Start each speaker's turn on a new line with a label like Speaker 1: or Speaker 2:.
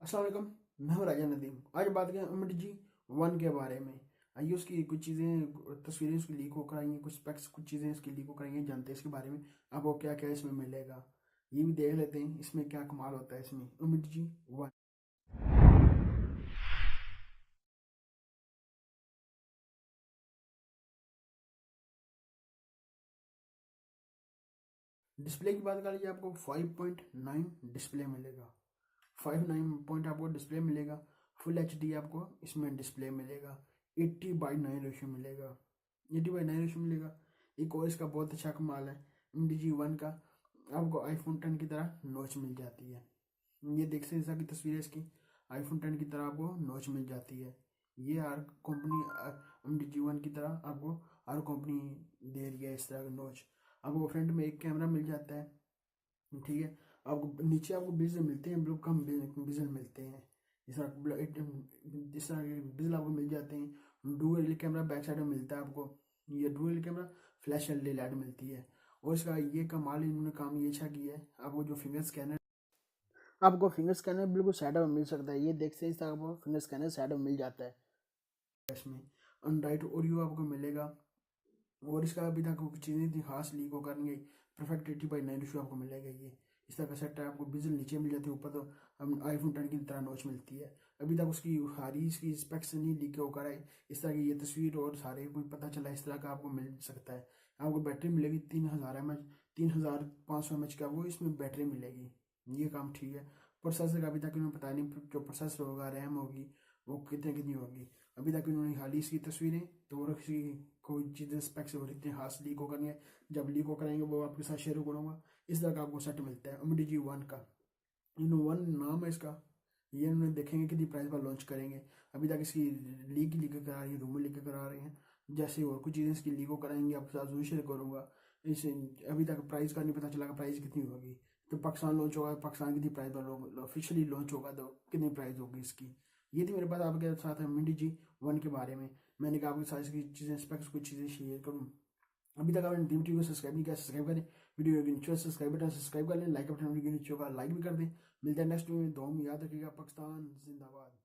Speaker 1: अस्सलाम वालेकुम। मैं हूं राजा नदीम। आज बात करें एम जी वन के बारे में। आइए उसकी कुछ चीज़ें तस्वीरें उसकी लीक होकर आई हैं, कुछ स्पेक्स कुछ चीज़ें इसकी लीक होकर आई हैं। जानते हैं इसके बारे में, आपको क्या क्या इसमें मिलेगा ये भी देख लेते हैं। इसमें क्या कमाल होता है इसमें एम जी वन। डिस्प्ले की बात कर लीजिए, आपको 5.9 डिस्प्ले मिलेगा। 5.9 आपको डिस्प्ले मिलेगा। फुल एच डी आपको इसमें डिस्प्ले मिलेगा। 80/9 रेशो मिलेगा। 80/9 रेशो मिलेगा। एक और इसका बहुत अच्छा कमाल है एम डी जी वन का, आपको आईफोन 10 की तरह नॉच मिल जाती है। ये देख सकते जैसा की तस्वीर है इसकी, आईफोन 10 की तरह आपको नॉच मिल जाती है। ये हर company M D G one की तरह आपको हर कंपनी दे रही है इस तरह का नॉच। आपको फ्रंट में एक कैमरा मिल जाता है, ठीक है। आपको नीचे आपको बिजल मिलते हैं, बिल्कुल कम बिजल मिलते हैं। जिस तरह के बिजल आपको मिल जाते हैं। डुअल कैमरा बैक साइड में मिलता है आपको। ये dual camera flash LED light मिलती है। और इसका ये कमाल इन्होंने काम ये अच्छा किया है, आपको फिंगर स्कैनर बिल्कुल साइड में मिल सकता है। ये देख सकते हैं, आपको फिंगर स्कैनर साइड में मिल जाता है। इसमें अनराइट ओरियो आपको मिलेगा। और इसका अभी तक कुछ चीज़ें इतनी खास लीक होकर नहीं गई। परफेक्ट 80/9 रेशो आपको मिलेगा। ये इस तरह का सेट है। आपको बिजल नीचे मिल जाती है, ऊपर तो हम आईफोन 10 की तरह नॉच मिलती है। अभी तक उसकी हारी इसकी स्पेक्स नहीं लीक होकर आई। इस तरह की ये तस्वीर और सारे कोई पता चला इस तरह का आपको मिल सकता है। आपको बैटरी मिलेगी 3000 mAh, 3500 mAh का वो इसमें बैटरी मिलेगी। ये काम ठीक है। प्रोसेसर का अभी तक इन्होंने पता नहीं जो प्रोसेसर होगा, रैम होगी, वो कितने कितनी होगी। अभी तक इन्होंने हाल ही इसकी तस्वीरें तो और किसी कोई चीज़ें स्पेक्स और इतनी खास लीक हो करनी है। जब लीक हो कराएंगे वो आपके साथ शेयर करूँगा। इस तरह का आपको सेट मिलता है एम डी जी वन का। इन वन नाम है इसका। ये इन्होंने देखेंगे कितनी प्राइस पर लॉन्च करेंगे। अभी तक इसकी लीक करा रही है, रूमर लीक करा रहे हैं। जैसे और कुछ चीज़ें इसकी लीक हो कराएंगे आपके साथ जरूर शेयर करूँगा। इस अभी तक प्राइस का नहीं पता चला प्राइस कितनी होगी। तो पाकिस्तान लॉन्च होगा, पाकिस्तान कितनी प्राइस पर ऑफिशियली लॉन्च होगा तो कितनी प्राइस होगी इसकी। ये थी मेरे पास आपके साथ एम डी जी वन के बारे में। मैंने कहा आपके साथ इसकी चीज़ें स्पेक्स कुछ चीज़ें शेयर करूँ। अभी तक आपने टीवी को सब्सक्राइब नहीं किया, सब्सक्राइब करें। वीडियो के नीचे सब्सक्राइब बटन सब्सक्राइब कर लें, लाइक बटन वीडियो के नीचे होगा लाइक भी कर दें। मिलते हैं नेक्स्ट वीडियो में। दुआ में याद रखिएगा। पाकिस्तान जिंदाबाद।